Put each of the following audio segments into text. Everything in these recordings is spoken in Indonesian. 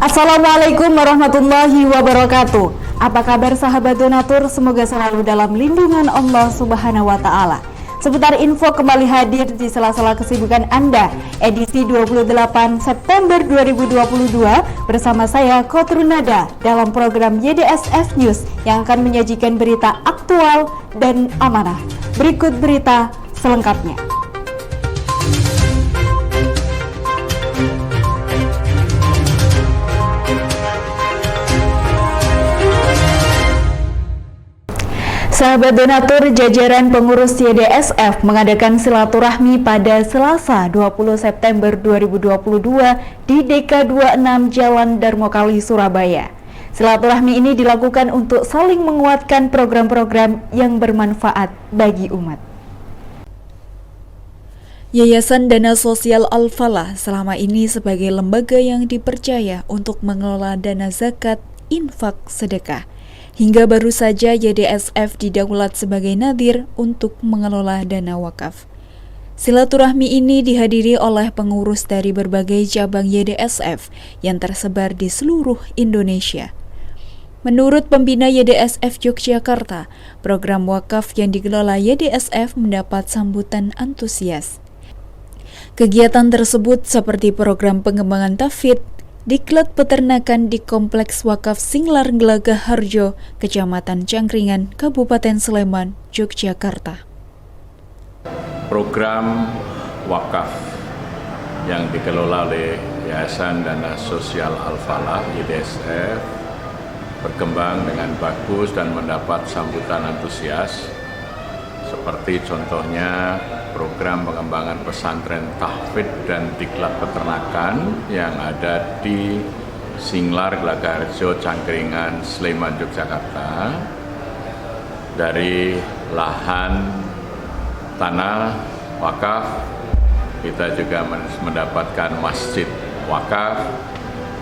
Assalamualaikum warahmatullahi wabarakatuh. Apa kabar sahabat donatur? Semoga selalu dalam lindungan Allah Subhanahu wa Ta'ala. Seputar info kembali hadir di sela-sela kesibukan Anda, edisi 28 September 2022 bersama saya Kotrunada dalam program YDSF News yang akan menyajikan berita aktual dan amanah. Berikut berita selengkapnya. Sahabat donatur, jajaran pengurus YDSF mengadakan silaturahmi pada Selasa 20 September 2022 di DK26 Jalan Darmokali, Surabaya. Silaturahmi ini dilakukan untuk saling menguatkan program-program yang bermanfaat bagi umat. Yayasan Dana Sosial Al-Falah selama ini sebagai lembaga yang dipercaya untuk mengelola dana zakat, infak, sedekah. Hingga baru saja YDSF didaulat sebagai nadhir untuk mengelola dana wakaf. Silaturahmi ini dihadiri oleh pengurus dari berbagai cabang YDSF yang tersebar di seluruh Indonesia. Menurut pembina YDSF Yogyakarta, program wakaf yang dikelola YDSF mendapat sambutan antusias. Kegiatan tersebut seperti program pengembangan tauhid, Diklat Peternakan di Kompleks Wakaf Singlar Gelagah Harjo, Kecamatan Cangkringan, Kabupaten Sleman, Yogyakarta. Program wakaf yang dikelola oleh Yayasan Dana Sosial Al-Falah YDSF berkembang dengan bagus dan mendapat sambutan antusias. Seperti contohnya program pengembangan pesantren tahfidz dan diklat peternakan yang ada di Singlar Gelagah Harjo, Cangkringan, Sleman, Yogyakarta. Dari lahan tanah wakaf, kita juga mendapatkan masjid wakaf,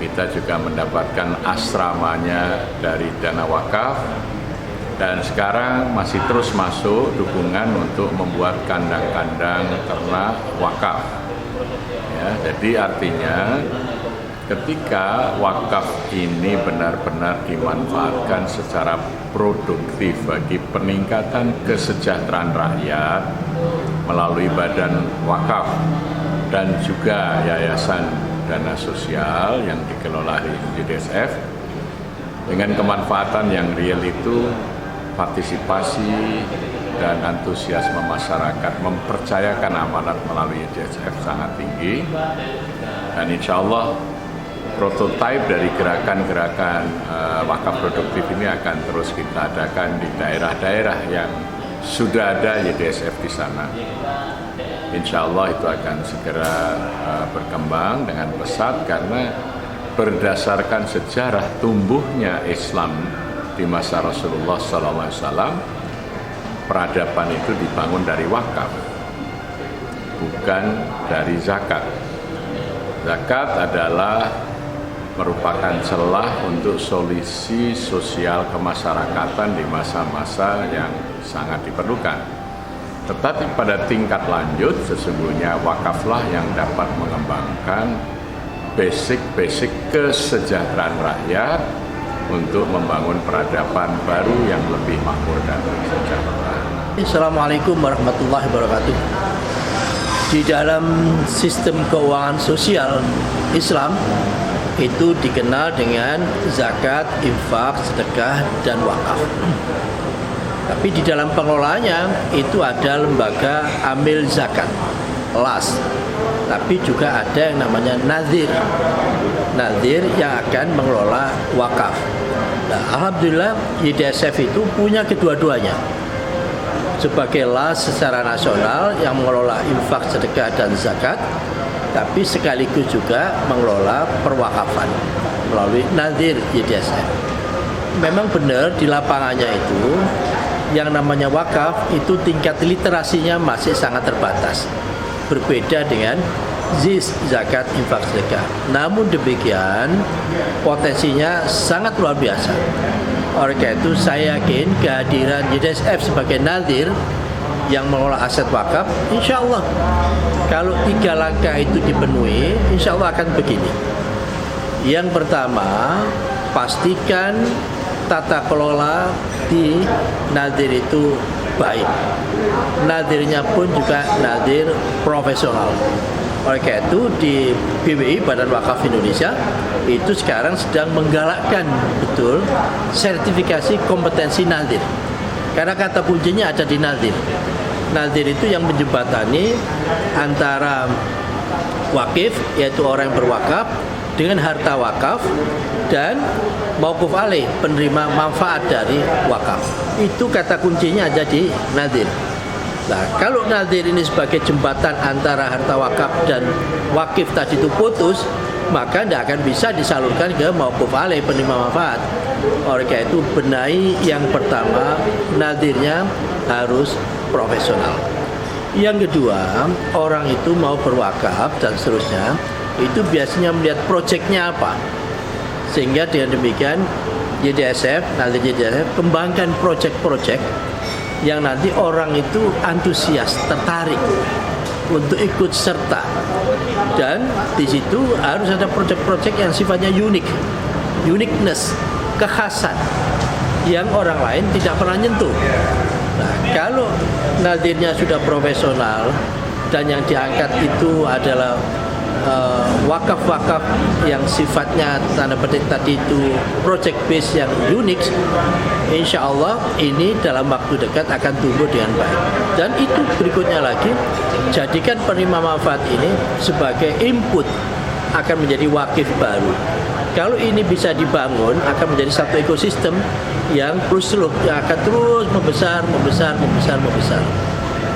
kita juga mendapatkan asramanya dari dana wakaf. Dan sekarang masih terus masuk dukungan untuk membuat kandang-kandang ternak wakaf. Ya, jadi artinya ketika wakaf ini benar-benar dimanfaatkan secara produktif bagi peningkatan kesejahteraan rakyat melalui badan wakaf dan juga Yayasan Dana Sosial yang dikelola di YDSF, dengan kemanfaatan yang real itu partisipasi dan antusiasme masyarakat mempercayakan amanat melalui YDSF sangat tinggi, dan insya Allah prototipe dari gerakan-gerakan wakaf produktif ini akan terus kita adakan di daerah-daerah yang sudah ada YDSF di sana. Insya Allah itu akan segera berkembang dengan pesat karena berdasarkan sejarah tumbuhnya Islam di masa Rasulullah SAW, peradaban itu dibangun dari wakaf, bukan dari zakat. Zakat adalah merupakan celah untuk solusi sosial kemasyarakatan di masa-masa yang sangat diperlukan. Tetapi pada tingkat lanjut, sesungguhnya wakaflah yang dapat mengembangkan basic kesejahteraan rakyat untuk membangun peradaban baru yang lebih makmur dan sejahtera. Assalamualaikum warahmatullahi wabarakatuh. Di dalam sistem keuangan sosial Islam itu dikenal dengan zakat, infak, sedekah, dan wakaf. Tapi di dalam pengelolaannya itu ada lembaga amil zakat, LAS. Tapi juga ada yang namanya nadhir yang akan mengelola wakaf. Nah, alhamdulillah YDSF itu punya kedua-duanya. Sebagai LAS secara nasional yang mengelola infak, sedekah, dan zakat, tapi sekaligus juga mengelola perwakafan melalui nadhir YDSF. Memang benar di lapangannya itu yang namanya wakaf itu tingkat literasinya masih sangat terbatas. Berbeda dengan ZIS, zakat, infak, sedekah. Namun demikian potensinya sangat luar biasa. Oleh karena itu saya yakin kehadiran YDSF sebagai nadhir yang mengelola aset wakaf, insya Allah kalau 3 langkah itu dipenuhi, insya Allah akan begini. Yang pertama, pastikan tata kelola di nadir itu baik. Nadirnya pun juga nadir profesional. Oleh karena itu di BWI, Badan Wakaf Indonesia, itu sekarang sedang menggalakkan betul sertifikasi kompetensi nadir. Karena kata kuncinya ada di nadir. Nadir itu yang menjembatani antara wakif, yaitu orang yang berwakaf, dengan harta wakaf, dan mauquf alaih, penerima manfaat dari wakaf. Itu kata kuncinya ada di nadir. Nah, kalau nadir ini sebagai jembatan antara harta wakaf dan wakif tadi itu putus, maka tidak akan bisa disalurkan ke mauquf alaih, penerima manfaat. Oleh karena itu, benahi yang pertama, nadirnya harus profesional. Yang kedua, orang itu mau berwakaf dan seterusnya, itu biasanya melihat proyeknya apa. Sehingga dengan demikian YDSF, nanti YDSF kembangkan proyek-proyek yang nanti orang itu antusias, tertarik untuk ikut serta. Dan di situ harus ada proyek-proyek yang sifatnya unik, uniqueness, kekhasan yang orang lain tidak pernah nyentuh. Nah, kalau nadirnya sudah profesional dan yang diangkat itu adalah wakaf-wakaf yang sifatnya tanda petik tadi itu project base yang unik, insya Allah ini dalam waktu dekat akan tumbuh dengan baik. Dan itu berikutnya lagi, jadikan penerima manfaat ini sebagai input akan menjadi wakif baru. Kalau ini bisa dibangun, akan menjadi satu ekosistem yang plus-plus, yang akan terus membesar.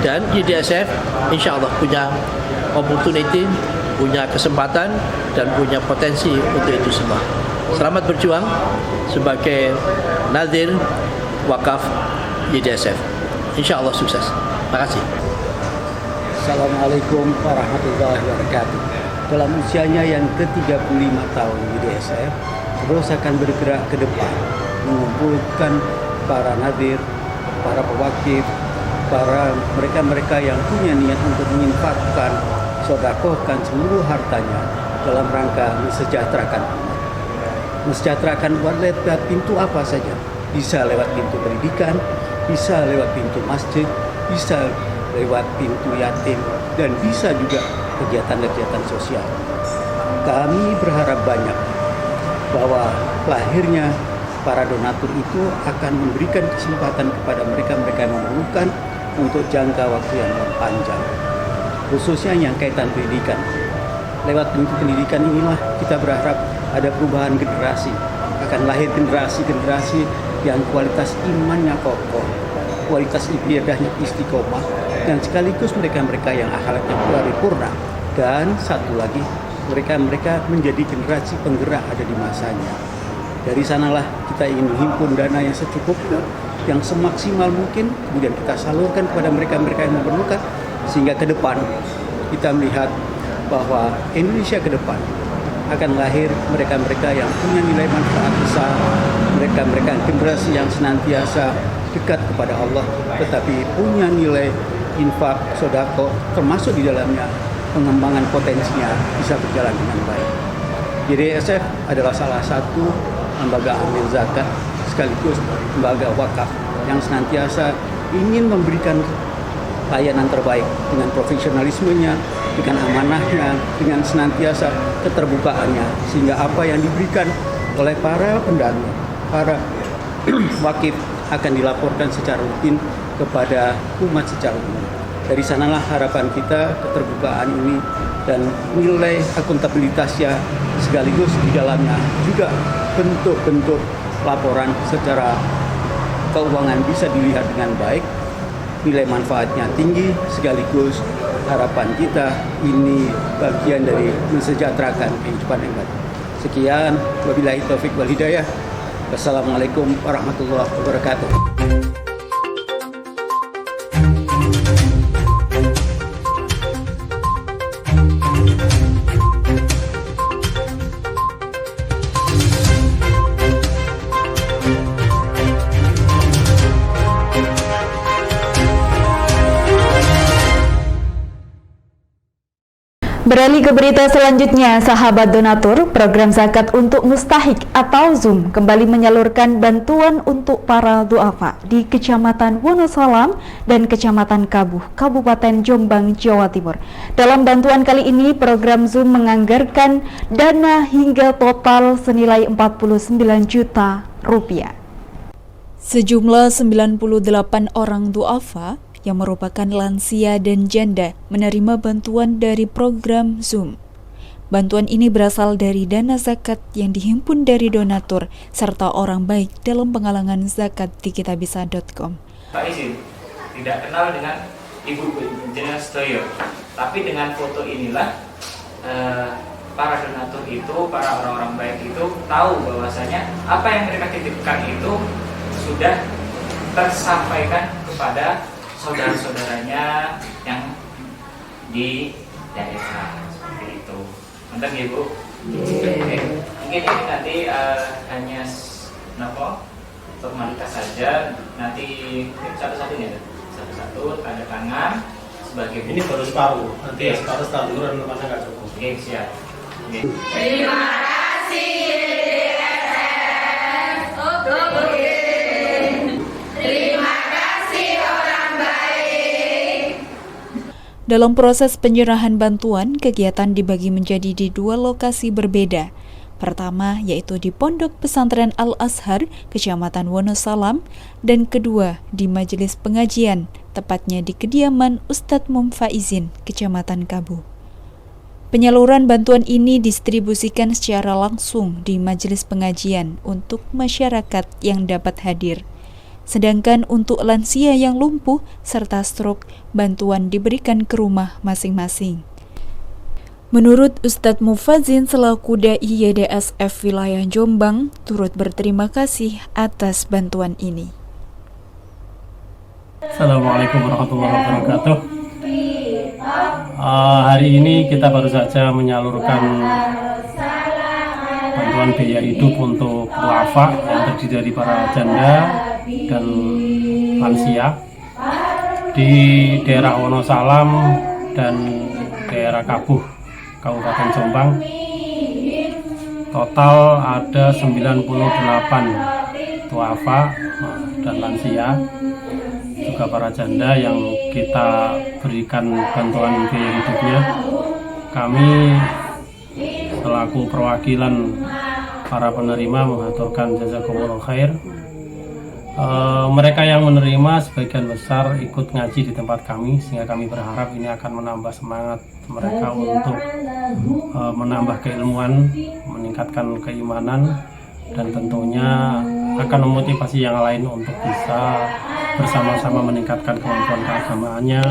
Dan YDSF insya Allah punya opportunity, punya kesempatan, dan punya potensi untuk itu semua. Selamat berjuang sebagai nadir wakaf YDSF. Insya Allah sukses. Terima kasih. Assalamualaikum warahmatullahi wabarakatuh. Dalam usianya yang ke-35 tahun YDSF terus akan bergerak ke depan, mengumpulkan para nadir, para pewakif, para mereka-mereka yang punya niat untuk menginfakkan, sodakohkan seluruh hartanya dalam rangka mensejahterakan umat. Mensejahterakan umat lewat pintu apa saja. Bisa lewat pintu pendidikan, bisa lewat pintu masjid, bisa lewat pintu yatim, dan bisa juga kegiatan-kegiatan sosial. Kami berharap banyak bahwa lahirnya para donatur itu akan memberikan kesempatan kepada mereka-mereka yang memerlukan untuk jangka waktu yang panjang, khususnya yang kaitan pendidikan. Lewat pintu pendidikan inilah kita berharap ada perubahan generasi, akan lahir generasi-generasi yang kualitas imannya kokoh, kualitas ibadahnya istiqomah, dan sekaligus mereka-mereka yang akhlaknya paripurna. Dan satu lagi, mereka-mereka menjadi generasi penggerak ada di masanya. Dari sanalah kita ingin menghimpun dana yang secukupnya, yang semaksimal mungkin, kemudian kita salurkan kepada mereka-mereka yang memerlukan, sehingga ke depan kita melihat bahwa Indonesia ke depan akan lahir mereka-mereka yang punya nilai manfaat besar, mereka-mereka generasi yang senantiasa dekat kepada Allah, tetapi punya nilai infak, sodako, termasuk di dalamnya pengembangan potensinya bisa berjalan dengan baik. YDSF adalah salah satu lembaga amil zakat sekaligus lembaga wakaf yang senantiasa ingin memberikan layanan terbaik dengan profesionalismenya, dengan amanahnya, dengan senantiasa keterbukaannya, sehingga apa yang diberikan oleh para pendana, para wakif akan dilaporkan secara rutin kepada umat secara umum. Dari sanalah harapan kita keterbukaan ini dan nilai akuntabilitasnya, sekaligus di dalamnya juga bentuk-bentuk laporan secara keuangan bisa dilihat dengan baik, nilai manfaatnya tinggi, sekaligus harapan kita ini bagian dari mensejahterakan kehidupan yang baik. Sekian, wabillahi taufik wal hidayah. Wassalamualaikum warahmatullahi wabarakatuh. Beralih ke berita selanjutnya, sahabat donatur, program zakat untuk mustahik atau ZUM kembali menyalurkan bantuan untuk para duafa di Kecamatan Wonosalam dan Kecamatan Kabuh, Kabupaten Jombang, Jawa Timur. Dalam bantuan kali ini, program ZUM menganggarkan dana hingga total senilai 49 juta rupiah. Sejumlah 98 orang duafa yang merupakan lansia dan janda menerima bantuan dari program ZUM. Bantuan ini berasal dari dana zakat yang dihimpun dari donatur serta orang baik dalam penggalangan zakat di kitabisa.com. Pak izin, tidak kenal dengan Ibu Jenderal Stoyo, tapi dengan foto inilah para donatur itu, para orang-orang baik itu tahu bahwasanya apa yang mereka titipkan itu sudah tersampaikan kepada saudara-saudaranya yang di daerah seperti itu. Mantap ya Bu. Oke. Mungkin ini nanti hanya formalitas saja. Nanti satu-satunya, satu-satu tanda tangan sebagai ini baru separuh. Nanti ya separuh setelah dulu dan masa nggak cukup. Oke, siap. Oke. Terima kasih. Dalam proses penyerahan bantuan, kegiatan dibagi menjadi di dua lokasi berbeda. Pertama, yaitu di Pondok Pesantren Al-Azhar, Kecamatan Wonosalam, dan kedua, di Majelis Pengajian, tepatnya di kediaman Ustadz Mumfaizin, Kecamatan Kabuh. Penyaluran bantuan ini didistribusikan secara langsung di Majelis Pengajian untuk masyarakat yang dapat hadir. Sedangkan untuk lansia yang lumpuh serta stroke, bantuan diberikan ke rumah masing-masing. Menurut Ustadz Mufazin selaku Dai YDSF wilayah Jombang, turut berterima kasih atas bantuan ini. Assalamualaikum warahmatullahi wabarakatuh. Hari ini kita baru saja menyalurkan bantuan biaya hidup untuk duafa yang terdiri dari para janda dan lansia di daerah Wonosalam dan daerah Kabuh, Kabupaten Jombang. Total ada 98 duafa dan lansia, juga para janda yang kita berikan bantuan biaya hidupnya. Kami selaku perwakilan para penerima mengaturkan jazakumullah khair. Mereka yang menerima sebagian besar ikut ngaji di tempat kami, sehingga kami berharap ini akan menambah semangat mereka untuk menambah keilmuan, meningkatkan keimanan, dan tentunya akan memotivasi yang lain untuk bisa bersama-sama meningkatkan kemampuan keagamaannya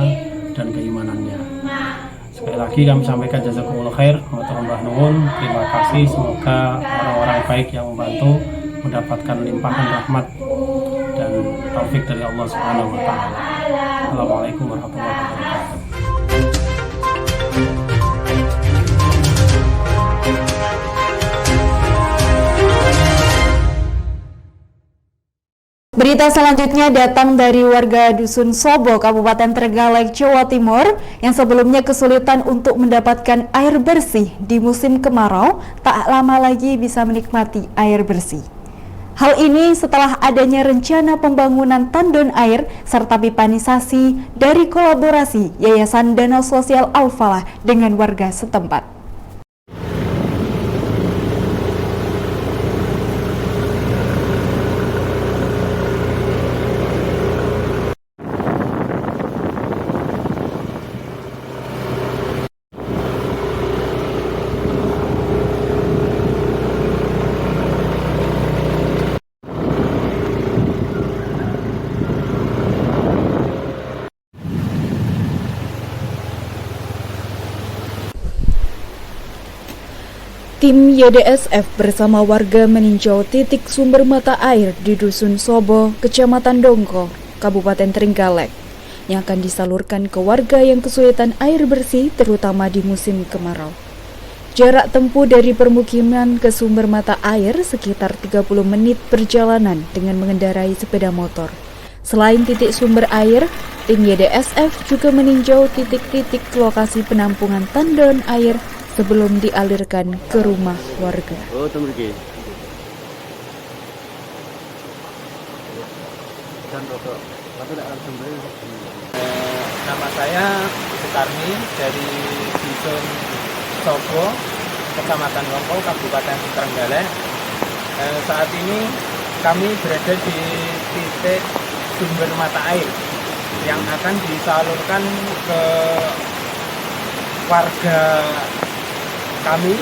dan keimanannya. Sekali lagi kami sampaikan jazakumullah khair, mbah nuwun, terima kasih. Semoga orang-orang baik yang membantu mendapatkan limpahan rahmat dan taufik dari Allah Subhanahu wa taala. Assalamualaikum warahmatullahi wabarakatuh. Berita selanjutnya datang dari warga Dusun Sobo, Kabupaten Trenggalek, Jawa Timur, yang sebelumnya kesulitan untuk mendapatkan air bersih di musim kemarau, tak lama lagi bisa menikmati air bersih. Hal ini setelah adanya rencana pembangunan tandon air serta pipanisasi dari kolaborasi Yayasan Dana Sosial Al-Falah dengan warga setempat. Tim YDSF bersama warga meninjau titik sumber mata air di Dusun Sobo, Kecamatan Dongko, Kabupaten Trenggalek, yang akan disalurkan ke warga yang kesulitan air bersih terutama di musim kemarau. Jarak tempuh dari permukiman ke sumber mata air sekitar 30 menit perjalanan dengan mengendarai sepeda motor. Selain titik sumber air, tim YDSF juga meninjau titik-titik lokasi penampungan tandon air sebelum dialirkan ke rumah warga. Nama saya Sukarni dari Dusun Sogo, Kecamatan Wongko, Kabupaten Trenggalek. Saat ini kami berada di titik sumber mata air yang akan disalurkan ke warga kami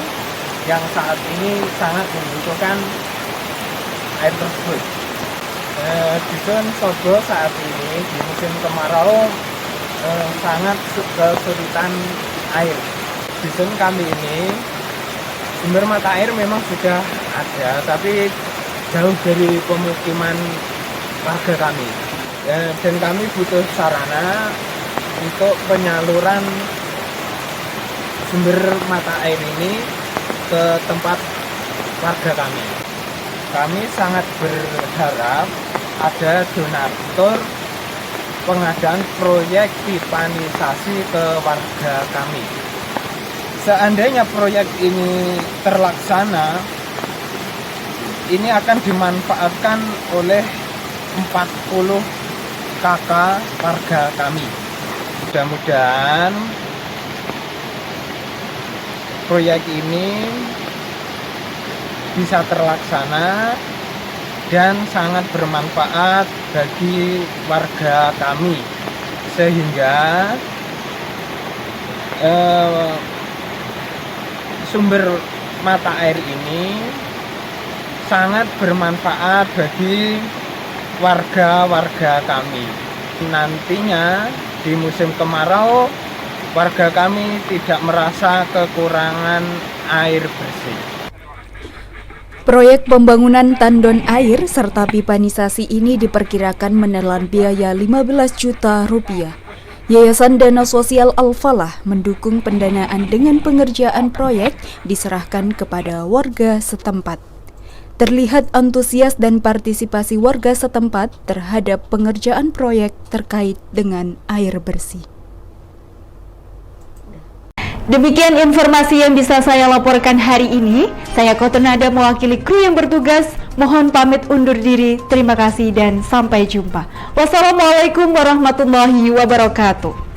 yang saat ini sangat membutuhkan air tersebut. Dusun Sogo saat ini di musim kemarau sangat kesulitan air. Dusun kami ini sumber mata air memang sudah ada, tapi jauh dari pemukiman warga kami. Dan kami butuh sarana untuk penyaluran sumber mata air ini ke tempat warga kami. Kami sangat berharap ada donatur pengadaan proyek pipanisasi ke warga kami. Seandainya proyek ini terlaksana, ini akan dimanfaatkan oleh 40 kakak warga kami. Mudah-mudahan proyek ini bisa terlaksana dan sangat bermanfaat bagi warga kami, sehingga sumber mata air ini sangat bermanfaat bagi warga-warga kami. Nantinya di musim kemarau, warga kami tidak merasa kekurangan air bersih. Proyek pembangunan tandon air serta pipanisasi ini diperkirakan menelan biaya 15 juta rupiah. Yayasan Dana Sosial Al-Falah mendukung pendanaan dengan pengerjaan proyek diserahkan kepada warga setempat. Terlihat antusias dan partisipasi warga setempat terhadap pengerjaan proyek terkait dengan air bersih. Demikian informasi yang bisa saya laporkan hari ini. Saya Kotonada mewakili kru yang bertugas. Mohon pamit undur diri. Terima kasih dan sampai jumpa. Wassalamualaikum warahmatullahi wabarakatuh.